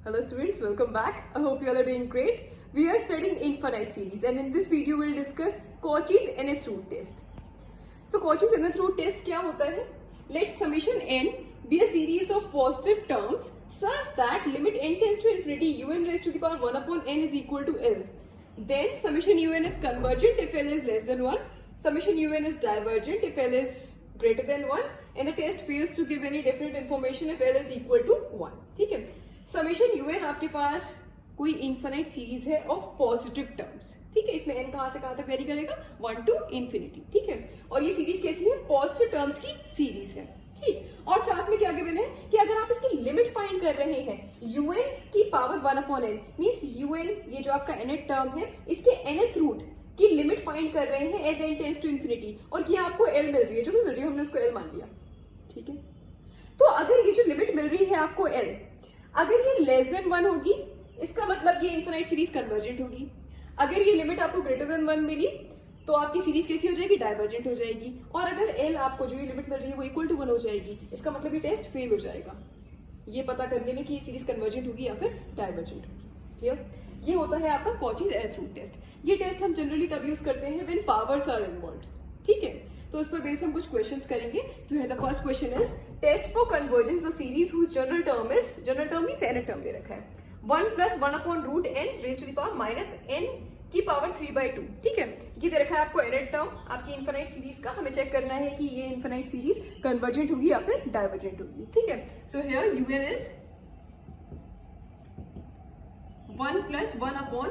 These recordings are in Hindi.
Hello students, welcome back. I hope you all are doing great. We are studying infinite series and in this video we'll discuss Cauchy's nth root test. So Cauchy's nth root test क्या होता है? Let summation n be a series of positive terms such that limit n tends to infinity un raised to the power 1 upon n is equal to L. Then summation un is convergent if L is less than 1. Summation un is divergent if L is greater than 1 and the test fails to give any definite information if L is equal to 1. ठीक है? समेशन यूएन आपके पास कोई इनफिनिट सीरीज है ऑफ पॉजिटिव टर्म्स, ठीक है. इसमें एन कहां से कहां तक वेरी करेगा 1 to infinity, ठीक है. और ये सीरीज कैसी है? पॉजिटिव टर्म्स की सीरीज है, ठीक. और साथ में क्या गिवन है कि अगर आप इसकी लिमिट फाइंड कर रहे हैं यूएन की power 1 upon n means u n ये जो आपका nth टर्म है इसके nth रूट की लिमिट फाइंड कर रहे हैं as n tends to infinity और कि आपको एल मिल रही है, जो भी मिल रही है हमने उसको एल मान लिया, ठीक है. तो अगर ये जो लिमिट मिल रही है आपको एल, अगर ये लेस देन 1 होगी इसका मतलब ये इनफिनाइट सीरीज कन्वर्जेंट होगी. अगर ये लिमिट आपको ग्रेटर देन 1 मिली तो आपकी सीरीज कैसी हो जाएगी? डाइवर्जेंट हो जाएगी. और अगर एल आपको जो ये लिमिट मिल रही है वो इक्वल टू 1 हो जाएगी, इसका मतलब ये टेस्ट फेल हो जाएगा ये पता करने में कि ये सीरीज कन्वर्जेंट होगी या फिर डाइवर्जेंट होगी. क्लियर? ये होता है आपका कॉचीज nth रूट टेस्ट. ये टेस्ट हम जनरली तब यूज करते हैं व्हेन पावर्स आर इन्वॉल्व्ड, ठीक है. तो इस पर बेस्ड हम कुछ क्वेश्चंस करेंगे. So here the first question is test for convergence the series whose general term means nth term दे रखा है 1 + 1 upon root n rays to the power minus n की पावर 3/2, ठीक है. ये दे रखा है आपको nth टर्म आपकी इनफिनाइट सीरीज का. हमें चेक करना है कि ये इनफिनाइट सीरीज कन्वर्जेंट होगी या फिर डाइवर्जेंट होगी, ठीक है. So here un is 1 + 1 upon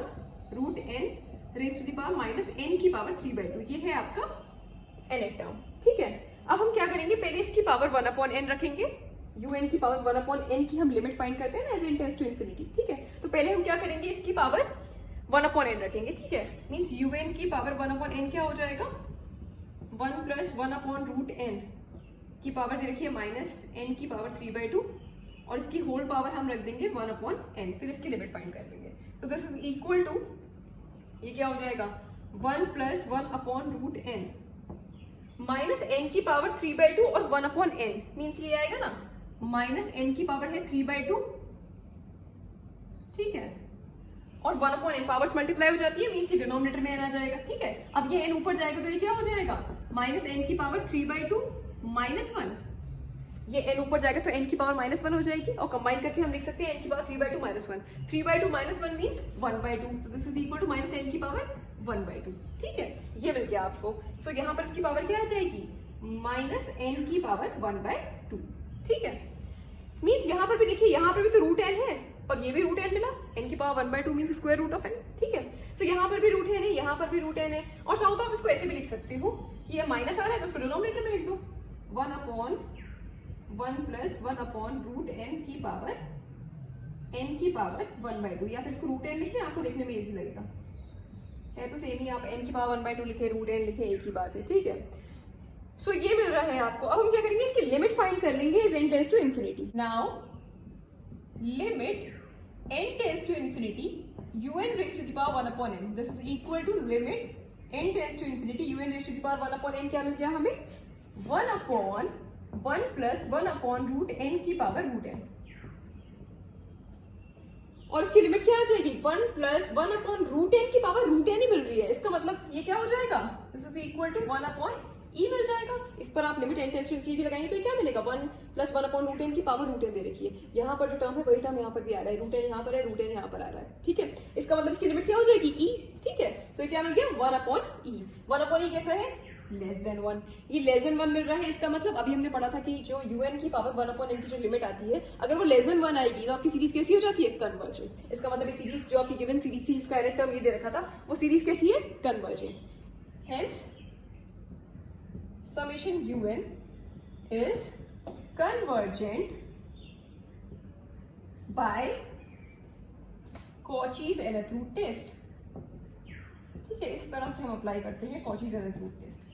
root n rays to the power minus n की पावर 3/2. ये है आपका nth टर्म, ठीक है. अब हम क्या करेंगे, पहले इसकी पावर 1 अपॉन n रखेंगे. un की पावर 1 अपॉन n की हम लिमिट फाइंड करते हैं ना as n tends to infinity, ठीक है. तो पहले हम क्या करेंगे, इसकी पावर 1 अपॉन n रखेंगे, ठीक है. मींस un की पावर 1 अपॉन n क्या हो जाएगा 1 + 1 अपॉन रूट n की पावर दे रखी है माइनस n की पावर 3/2 और इसकी होल पावर हम रख देंगे 1 अपॉन n. फिर इसकी लिमिट फाइंड कर लेंगे. तो दिस इज इक्वल टू ये क्या हो जाएगा 1 + 1 upon root n minus n की पावर 3/2 और 1 अपॉन n मीन्स ये आएगा ना माइनस n की पावर है 3/2, ठीक है. और 1 अपॉन n पावर्स मल्टीप्लाई हो जाती है मीन्स ये डिनोमिनेटर में n आ जाएगा, ठीक है. अब ये n ऊपर जाएगा तो ये क्या हो जाएगा माइनस n की पावर 3/2 माइनस 1. ये n ऊपर जाएगा तो n की पावर माइनस 1 हो जाएगी और कंबाइन करके हम लिख सकते हैं n की पावर 3/2 माइनस 1. 3/2 minus 1 means 1/2. तो this is equal to minus n की पावर 1/2, ठीक है. ये मिल गया आपको. सो यहाँ पर इसकी पावर क्या आ जाएगी माइनस n की पावर 1/2, ठीक है. मीन्स यहाँ पर भी देखिए, यहाँ पर भी तो रूट n है और ये भी रूट n मिला. n की power 1/2 means square root of n, ठीक है. सो यहाँ पर भी रूट n है, यहाँ पर भी रूट n है. और चाहो तो आप इसको ऐसे भी लिख सकते हो कि ये माइनस आ रहा है तो उसको डिनोमिनेटर में लिख दो 1 अपॉन 1 + 1 अपॉन रूट n की पावर 1/2 या फिर इसको रूट n लिख दें, आपको देखने में इजी लगेगा. है तो सेम ही, आप n की पावर 1/2 लिखे रूट n लिखे एक ही बात है, ठीक है. सो ये मिल रहा है आपको. अब हम क्या करेंगे, इसकी लिमिट फाइंड कर लेंगे as n tends to infinity. Now limit n tends to infinity un raise to the power 1 upon n. This is equal to limit n tends to infinity un raise to the power 1 upon n. क्या मिल गया हमें 1 अपॉन 1 + 1 अपॉन रूट n की पावर रूट n. और इसकी लिमिट क्या आ जाएगी 1 + 1 अपॉन रूट n की पावर रूट n ही मिल रही है. इसका मतलब ये क्या हो जाएगा this is equal to 1 upon e मिल जाएगा. इस पर आप limit n tends to infinity लगाएंगे तो ये क्या मिलेगा 1 + 1 अपॉन रूट n की पावर रूट n दे रखी है. यहाँ पर जो टर्म है वही टर्म यहाँ पर भी आ रहा है, रूट n यहाँ पर है, रूट n यहाँ पर आ रहा है, ठीक है. इसका मतलब इसकी लिमिट क्या हो जाएगी e, ठीक है. सो ये क्या मिल गया 1 अपॉन e. 1 अपॉन e कैसा है लेस देन 1. ये लेस देन 1 मिल रहा है. इसका मतलब अभी हमने पढ़ा था कि जो un की पावर 1 अपॉन n की जो लिमिट आती है अगर वो लेस देन 1 आएगी तो आपकी सीरीज कैसी हो जाती है कन्वर्जेंट. इसका मतलब ये सीरीज जो आपकी गिवन सीरीज थी जिसका nth टर्म ये दे रखा था वो सीरीज कैसी है convergent. Hence summation un is convergent by Cauchy's nth root test, ठीक है. इस तरह से हम अप्लाई करते हैं Cauchy's nth root test.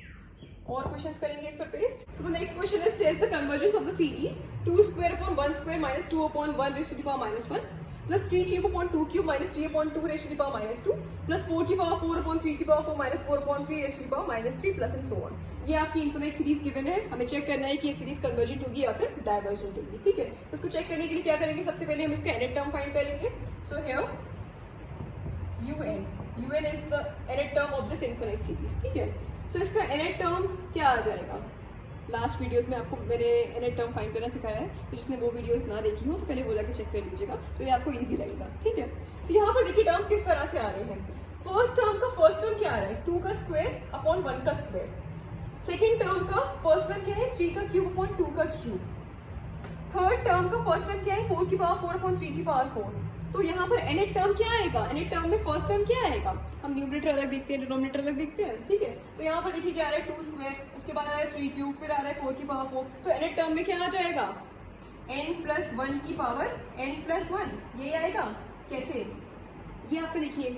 और क्वेश्चंस करेंगे इस पर based. So the next question is test the convergence of the series 2 square upon 1 square minus 2 upon 1 raise to the power -1 plus 3 cube upon 2 cube minus 3 upon 2 raise to the power -2 plus 4 की पावर 4 अपॉन 3 की power 4 minus 4 upon 3 raise to the power -3 plus and so on. ये आपकी इनफिनिट सीरीज गिवन है, हमें चेक करना है कि ये सीरीज कन्वर्जेंट होगी या फिर डाइवर्जेंट होगी, ठीक है। तो इसको चेक करने के लिए क्या करेंगे, सबसे पहले हम इसका nth टर्म फाइंड करेंगे। So here un is the nth term of this infinite series, ठीक है। सो इसका nth टर्म क्या आ जाएगा, लास्ट वीडियोस में आपको मैंने nth टर्म फाइंड करना सिखाया है, तो जिसने वो वीडियोस ना देखी हो तो पहले वो जाके चेक कर लीजिएगा, तो ये आपको इजी लगेगा, ठीक है। सो यहाँ पर देखिए टर्म्स किस तरह से आ रहे हैं। फर्स्ट टर्म का फर्स्ट टर्म क्या आ रहा है, 2 का स्क्वायर अपॉन 1 का स्क्वायर। सेकेंड टर्म का फर्स्ट टर्म क्या है, 3 का क्यूब अपॉन 2 का क्यूब। थर्ड टर्म का फर्स्ट टर्म क्या है, 4 की पावर 4 अपॉन 3 की पावर 4। तो यहाँ पर nth टर्म क्या आएगा, nth टर्म में फर्स्ट टर्म क्या आएगा, हम न्यूमरेटर अलग देखते हैं, डिनोमिनेटर अलग देखते हैं, ठीक है। तो यहाँ पर देखिए क्या आ रहा है, 2 स्क्वायर, उसके बाद आ रहा है 3 क्यूब, फिर आ रहा है 4 की पावर 4। तो nth टर्म में क्या आ जाएगा, n+1 की पावर n+1, ये आएगा। कैसे, ये आपका देखिए,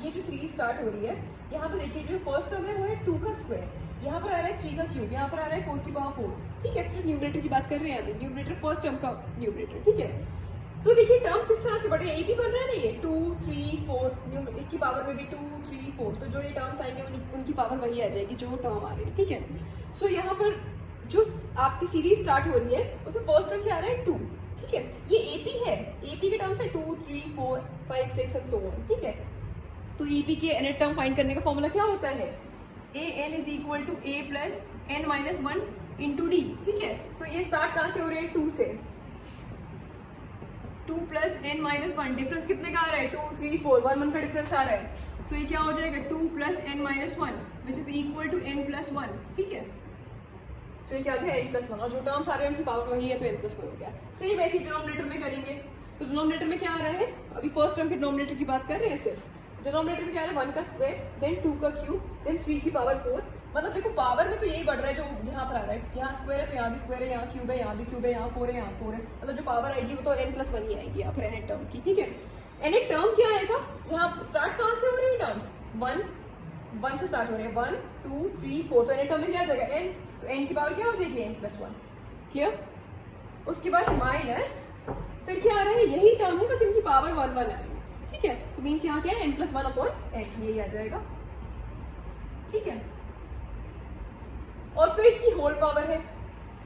ये जो सीरीज स्टार्ट हो रही है, यहाँ पर देखिए जो फर्स्ट टर्म है वो है 2 का स्क्वायर, यहाँ पर आ रहा है 3 का क्यूब, यहाँ पर आ रहा है 4 की पावर 4, ठीक है। सिर्फ न्यूमरेटर की बात कर रहे हैं अभी, न्यूमरेटर फर्स्ट टर्म का न्यूमरेटर, ठीक है। सो देखिए टर्म्स किस तरह से बढ़ रहे हैं, ए भी बन रहा है ना, ये 2 3 4, इसकी पावर में भी 2 3 4, तो जो ये टर्म्स आएंगे उनकी पावर वही आ जाएगी जो टर्म आ रही है, ठीक है। सो यहाँ पर जो आपकी सीरीज स्टार्ट हो रही है उसमें फर्स्ट टर्म क्या आ रहा है, 2, ठीक है। ये एपी है, एपी के टर्म्स है 2 3 4 5 6 एंड सो ऑन, ठीक है। तो एपी के nth टर्म फाइंड करने का फॉर्मूला क्या होता है, an is equal to a plus n minus 1 into d, ठीक है। सो ये स्टार्ट कहाँ से हो रहे हैं, 2 से, 2 प्लस n माइनस 1, डिफरेंस कितने का आ रहा है, 2 3 4, 1 1 का डिफरेंस आ रहा है। सो ये क्या हो जाएगा, 2 plus n minus 1 which is equal to n plus 1, ठीक है। सो ये क्या आ गया, n प्लस 1, और जो टर्म्स आ रहे हैं उनकी पावर वही है, तो n प्लस 1 हो गया। सेम ऐसे डिनोमिनेटर में करेंगे, तो डिनोमिनेटर में क्या आ रहा है, अभी फर्स्ट टर्म के डिनोमिनेटर की बात कर रहे हैं सिर्फ, डिनोमिनेटर में क्या आ रहा है, 1 का स्क्वायर, देन 2 का क्यूब, देन 3 की पावर 4। मतलब देखो पावर में तो यही बढ़ रहा है जो यहाँ पर आ रहा है, यहाँ स्क्वायर है तो यहाँ भी स्क्वायर है, यहाँ क्यूब है, यहाँ भी क्यूब है, यहाँ 4 है, यहाँ 4 है, मतलब जो पावर आएगी वो तो n+1 ही आएगी यहाँ पर nth टर्म की, ठीक है। nth टर्म क्या आएगा, यहाँ स्टार्ट कहाँ से हो रहे हैं टर्म्स, 1 से स्टार्ट हो रहे हैं, 1 2 3 4, तो nth टर्म में क्या आ जाएगा, n, तो n की पावर क्या हो जाएगी, n+1, क्लियर। उसके बाद माइनस, फिर क्या आ रहा है, यही टर्म है बस इनकी पावर 1 1 आ रही है, ठीक है। तो मीन्स यहाँ क्या है, n+1 अपॉन n, यही आ जाएगा, ठीक है। और फिर इसकी होल पावर है,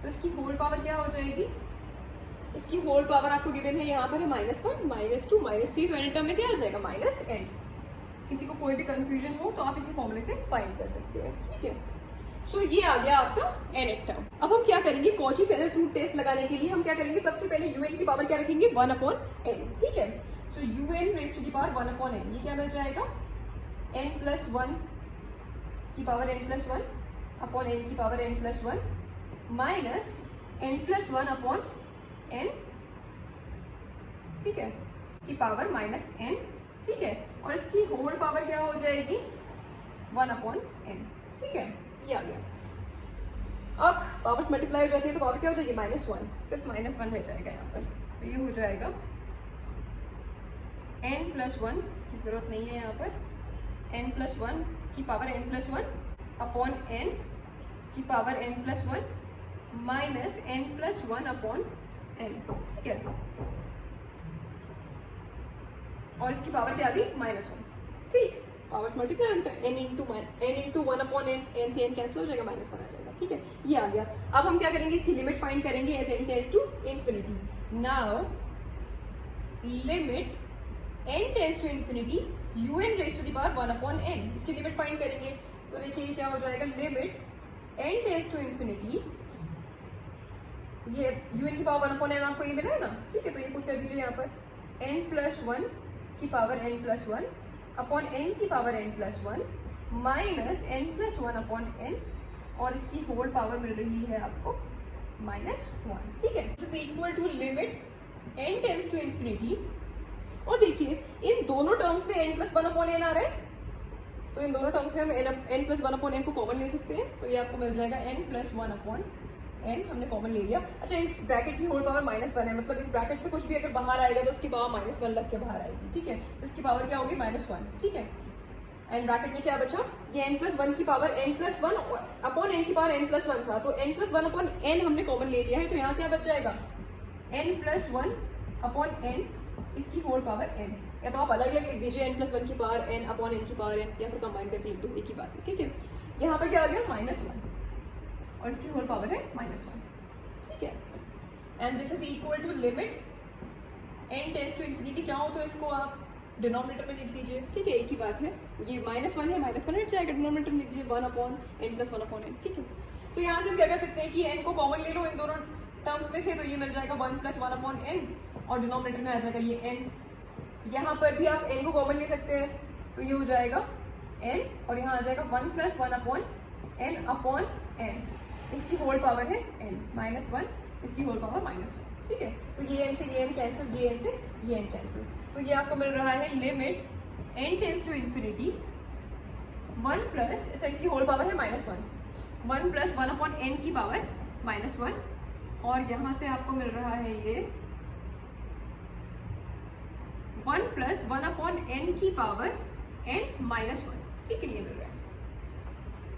तो इसकी होल पावर क्या हो जाएगी, इसकी होल पावर आपको गिवन है, यहाँ पर है -1 -2 -3, तो nth टर्म में क्या आ जाएगा, -n। किसी को कोई भी कंफ्यूजन हो तो आप इसी फॉर्मूले से फाइंड कर सकते हैं, ठीक है। सो ये आ गया आपका nth टर्म। अब हम क्या करेंगे, कॉचीज nth रूट टेस्ट लगाने के लिए हम क्या करेंगे, सबसे पहले un की पावर क्या रखेंगे, 1/n, ठीक है। So un raise to the power 1/n, ये क्या मिल जाएगा, n+1 की पावर n+1 अपॉन n की power n+1 minus n+1 upon n, ठीक है, की पावर -n, ठीक है। और इसकी होल पावर क्या हो जाएगी, 1/n, ठीक है, ये आ गया। अब पावर्स मल्टीप्लाई हो जाती है तो पावर क्या हो जाएगी, -1, सिर्फ -1 रह जाएगा यहाँ पर, तो ये हो जाएगा n+1, इसकी जरूरत नहीं है यहाँ पर, n+1 की पावर n+1 अपॉन n की power n+1 minus n+1 upon n, ठीक है। और इसकी पावर क्या आ गई, -1, ठीक। पावर्स मल्टीप्लाई होगी तो n इंटू 1/n, n से n कैंसिल हो जाएगा, -1 आ जाएगा, ठीक है, ये आ गया। अब हम क्या करेंगे, इसकी लिमिट फाइंड करेंगे as n tends to infinity. Now limit n tends to infinity un raise to the power 1/n, इसकी लिमिट फाइंड करेंगे। तो देखिए क्या हो जाएगा, limit n tends to infinity, ये un की पावर 1/n आपको ये मिला है ना, ठीक है, तो ये पुट कर दीजिए यहाँ पर, n+1 की पावर n+1 अपॉन n की power n+1 minus n+1 upon n, और इसकी होल पावर मिल रही है आपको -1, ठीक है। This is equal to limit n tends to infinity, और देखिए इन दोनों टर्म्स में n+1/n आ रहा है, तो इन दोनों टर्म्स में हम n+1/n को कॉमन ले सकते हैं, तो ये आपको मिल जाएगा n+1/n, हमने कॉमन ले लिया। अच्छा, इस ब्रैकेट की होल पावर -1 है, मतलब इस ब्रैकेट से कुछ भी अगर बाहर आएगा तो उसकी पावर -1 रख के बाहर आएगी, ठीक है। तो इसकी पावर क्या होगी, -1, ठीक है। एंड ब्रैकेट में क्या बचा, ये n+1 की पावर n+1 अपॉन n की पावर n+1 था, तो n+1/n हमने कॉमन ले लिया है, तो यहाँ क्या बच जाएगा, n+1/n इसकी होल पावर n, या तो आप अलग अलग लिख दीजिए n प्लस वन की पावर n अपॉन n की पावर n, या फिर कंबाइन करके लिख दो, एक ही बात है, ठीक है। यहाँ पर क्या आ गया -1 और इसकी होल पावर है -1, ठीक है। And this is equal to limit n tends to infinity, चाहो तो इसको आप डिनोमिनेटर में लिख लीजिए, ठीक है, एक ही बात है। ये -1 है, -1 हट जाएगा, डिनोमिनेटर में लिख लीजिए 1 upon n plus 1 upon n, ठीक है। तो यहाँ से हम क्या कर सकते हैं कि n को कॉमन ले लो इन दोनों टर्म्स में से, तो ये मिल जाएगा 1 प्लस 1 अपॉन n, और डिनोमिनेटर में आ जाएगा ये n। यहाँ पर भी आप n को कॉमन ले सकते हैं, तो ये हो जाएगा n, और यहाँ आ जाएगा 1 plus 1 upon n upon n, इसकी होल पावर है n, -1, इसकी होल पावर -1, ठीक है। तो ये n से ये n कैंसिल, ये n से ये n कैंसिल, तो ये आपको मिल रहा है limit n tends to infinity 1 plus, इसकी होल पावर है -1 प्लस 1 अपॉन n की पावर -1, और यहाँ से आपको मिल रहा है ये 1 प्लस 1 अपॉन n की पावर n-1, ठीक है, ये मिल रहा है।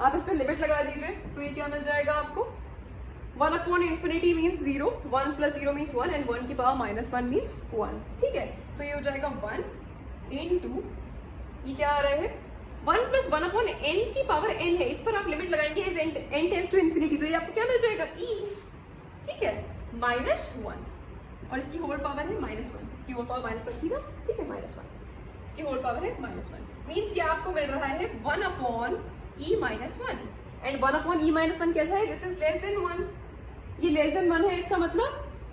आप इस पर लिमिट लगा दीजिए, तो ये क्या मिल जाएगा आपको, 1 upon infinity means 0, 1 plus 0 means 1, and 1 की पावर -1 मीन्स 1, ठीक है। तो ये हो जाएगा 1 इंटू, ये क्या आ रहा है 1 प्लस 1 अपॉन n की पावर n है, इस पर आप लिमिट लगाएंगे as n tends to infinity, तो ये आपको क्या मिल जाएगा e, ठीक है, -1, और इसकी होल पावर है -1, इसकी होल पावर -1 थी ना, ठीक है, -1, इसकी होल पावर है -1, मीन्स ये आपको मिल रहा है 1 upon e-1, and 1 upon e-1 कैसा है, दिस इज लेस देन 1, ये लेस देन 1 है, इसका मतलब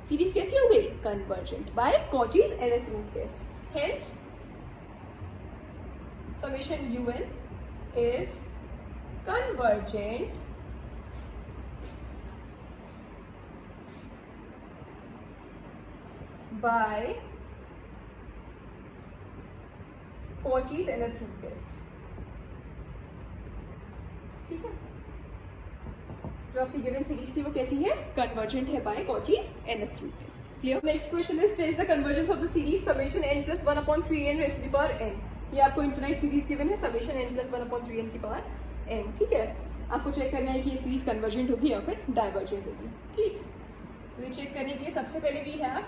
सीरीज कैसी हो गई, convergent by Cauchy's nth root test, hence summation un is convergent by Cauchy's nth root test, ठीक है। जो आपकी गिवन सीरीज थी वो कैसी है, कन्वर्जेंट है by Cauchy's nth root test, clear. Next question is test the convergence of the series summation n plus 1 upon 3n raise to the power n, ये आपको इनफिनाइट सीरीज गिवन है, summation n plus 1 upon 3n की पावर n, ठीक है। आपको चेक करना है कि ये सीरीज कन्वर्जेंट होगी या फिर डाइवर्जेंट होगी, ठीक। तो ये चेक करने के लिए सबसे पहले we have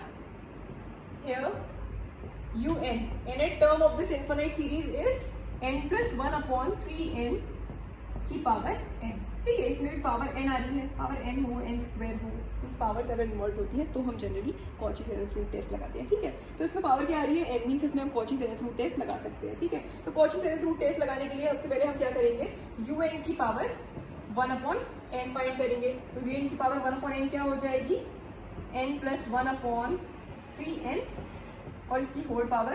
here un, nth term of this infinite series is n plus 1 upon 3n की पावर n, ठीक है। इसमें भी पावर n आ रही है, पावर n हो, n स्क्वायर हो, मीन्स पावर्स अगर इन्वॉल्व होती है तो हम generally Cauchy's nth root test लगाते हैं, ठीक है। तो इसमें पावर क्या आ रही है, n मीन्स इसमें हम Cauchy's nth रूट टेस्ट लगा सकते हैं, ठीक है। तो Cauchy's nth रूट टेस्ट लगाने के लिए सबसे पहले हम क्या करेंगे, un की पावर 1 अपॉन n फाइंड करेंगे, तो un की पावर 1 अपॉन n क्या हो जाएगी, n प्लस 1 अपॉन 3n, और इसकी होल पावर,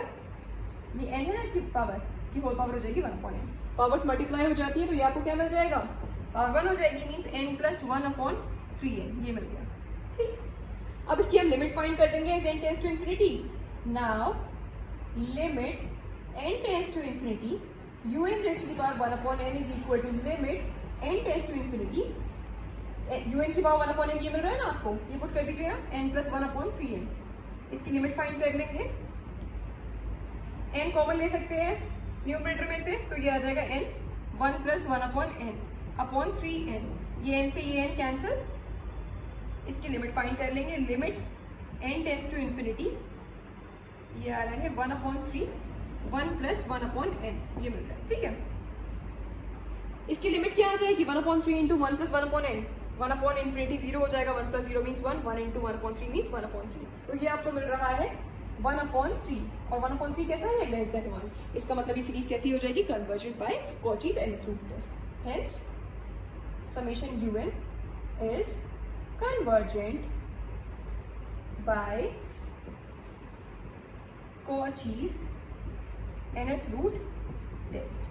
ये n है ना, इसकी इसकी होल पावर हो जाएगी 1 अपॉन n, पावर्स मल्टीप्लाई हो जाती है, तो ये आपको क्या मिल जाएगा, पावर 1 हो जाएगी, means n plus 1 upon 3n, ये मिल गया, ठीक। अब इसकी हम लिमिट फाइंड कर देंगे as n tends to infinity, now limit n tends to infinity un raise to the power 1 upon n is equal to limit n tends to infinity un की पावर 1 अपॉन n, ये मिल रहा है ना आपको, ये पुट कर दीजिए ना, n प्लस 1 अपॉन 3n, इसकी लिमिट फाइंड कर लेंगे, n कॉमन ले सकते हैं न्यूमरेटर में से, तो ये आ जाएगा n 1 plus 1 upon n upon 3n, ये n से ये n कैंसिल, इसकी लिमिट फाइंड कर लेंगे, limit n tends to infinity, ये आ रहा है 1 अपॉन 3, 1 प्लस 1 अपॉन n, ये मिल रहा है, ठीक है। इसकी लिमिट क्या आ जाएगी, 1 upon 3 into 1 plus 1 upon n, 1 upon infinity 0 हो जाएगा, 1 plus 0 means 1, 1 into 1 upon 3 means 1 upon 3, तो ये आपको मिल रहा है 1 अपॉन 3, और 1 अपॉन 3 कैसा है, लेस देन 1, इसका मतलब ये सीरीज कैसी हो जाएगी, convergent by Cauchy's nth root test, hence summation un is convergent by Cauchy's nth root test.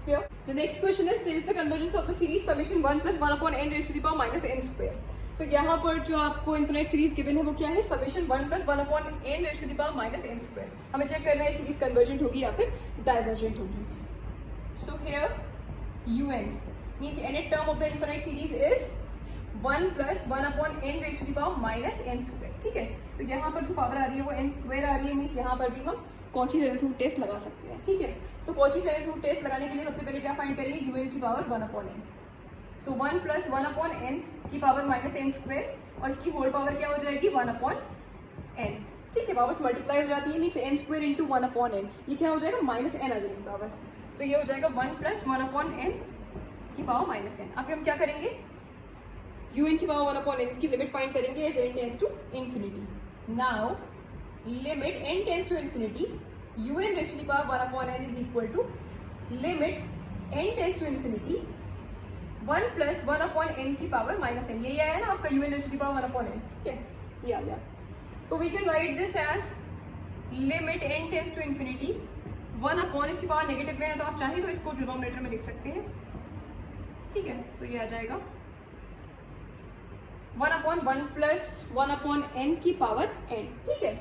Clear? The next question is states the convergence of the series summation 1 plus 1 upon n raised to the power minus n square. So यहाँ पर जो आपको इन्फिनाइट सीरीज गिवन है वो क्या है, summation 1 plus 1 upon n rays to the power minus n square. हमें चेक करना है सीरीज कन्वर्जेंट होगी या फिर डाइवर्जेंट होगी। So here un means nth term of the infinite series is 1 plus 1 upon n raised to the power minus n square, ठीक है। तो यहाँ पर जो पावर आ रही है वो n स्क्वायर आ रही है, मीन्स यहाँ पर भी हम Cauchy's nth रूट टेस्ट लगा सकते हैं, ठीक है। सो Cauchy's nth रूट टेस्ट लगाने के लिए सबसे पहले क्या फाइंड करेंगे, un की पावर 1 अपॉन n, सो 1 प्लस 1 अपॉन n की पावर माइनस n स्क्वायर, और इसकी होल पावर क्या हो जाएगी 1 अपॉन के पावर्स मल्टीप्लाई हो जाती है, means N square into 1/n, ये क्या हो जाएगा माइनस एन आ जाएगी पावर, तो ये हो जाएगा 1 + 1/n की पावर माइनस एन। अब हम क्या करेंगे, un की पावर 1/n, इसकी लिमिट फाइंड करेंगे as n tends to infinity. Now limit n tends to infinity un raise to the power 1/n is equal to limit n tends to infinity 1 + 1/n की पावर माइनस एन, यही आया ना आपका un raise to the power 1/n, ठीक है, ये आ गया। तो we can write this as limit n tends to infinity 1/, इसकी पावर नेगेटिव में है तो आप चाहें तो इसको डिनोमिनेटर में लिख सकते हैं, ठीक है। तो ये आ जाएगा 1/1 + 1/n की पावर n, ठीक है।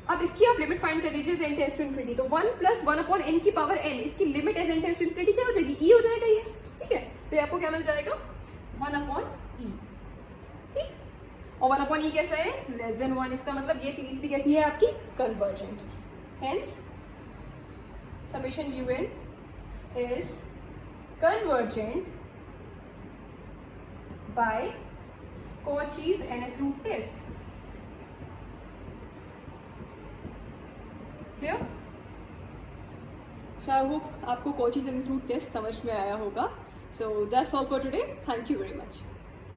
अब इसकी आप लिमिट फाइंड कर लीजिए n टेंड्स टू इंफिनिटी, तो 1 + 1/n की पावर n, इसकी limit as n tends to infinity क्या हो जाएगी, e हो जाएगा ये, ठीक है। तो ये आपको क्या मिल जाएगा 1/e, ठीक। और 1/e कैसा है, <1, इसका मतलब ये सीरीज भी कैसी है आपकी, convergent. Hence summation un is convergent by Cauchy's nth root test। Clear? So I hope आपको Cauchy's nth root test समझ में आया होगा। So that's all for today. Thank you very much.